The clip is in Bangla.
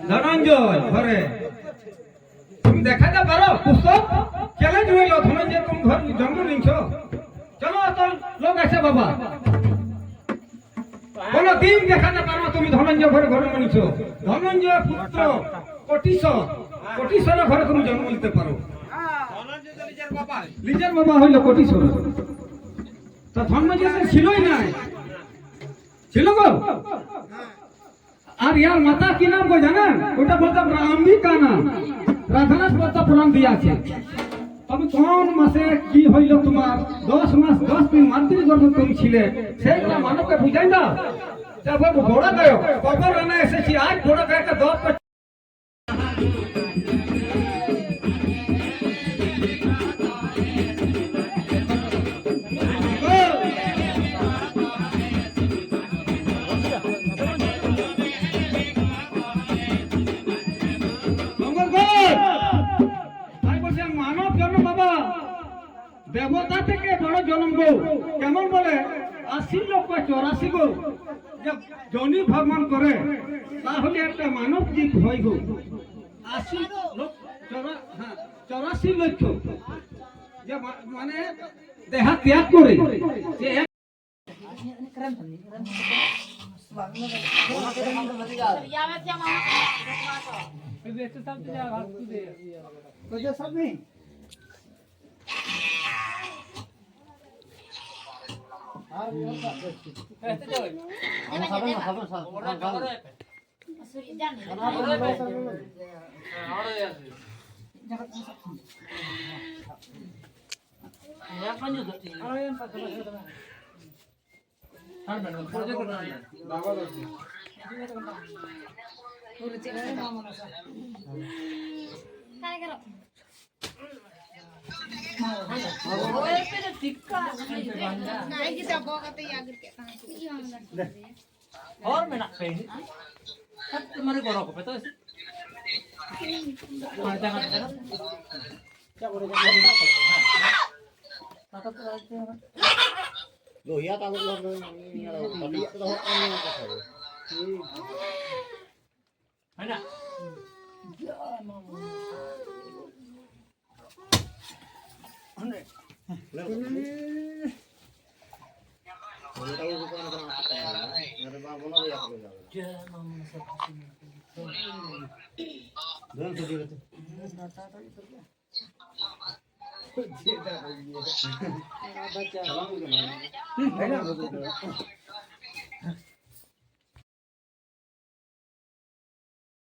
ধনঞ্জয় ঘরে তুমি দেখাতে পারো পুস্তক চ্যালেঞ্জ হইল ধনঞ্জয় তুমি ঘর জন্ম নিছ চলো তো লোক আছে বাবা কোন দিন দেখাতে পারো তুমি ধনঞ্জয় ঘরে ঘরে নিছ ধনঞ্জয় পুত্র কোটিশ্বর ঘরে তুমি জন্ম নিতে পারো নিজের বাবা হইল কোটিশ্বর তো ধনঞ্জয় ছিলই নাই ছিল গো আর ইয়ার মাতা কি নাম গো জানেন ওটা বলতে অম্বিকা নাম রাধানাথ বলতে পুরাণ দিয়ে আছে তবে কোন মাসে কি হইল তোমার 10 মাস 10 দিন মাতৃ গর্ভে তুমি ছিলে সেইটা মানবকে বুঝাই দাও তবে বড় গায় কবর রানা এসেছি আজ বড় গায়কে 10 দেবতা থেকে বড় জন্ম গো কেমন বলে 80 লক্ষ 84 গো জনি ভ্রমণ করে তাহলে একটা মানব জীব হয় গো 80 লক্ষ 84 লক্ষ যে মানে দেহা ত্যাগ করে और मैं ना पेंट सब तुम्हारे गोरों को पता है jangan क्या बोले lo ya tahu lo tapi itu orang apa saya mana boleh tahu bukan orang apa ya ada bang bola ya aku dan sedih itu dia dah baca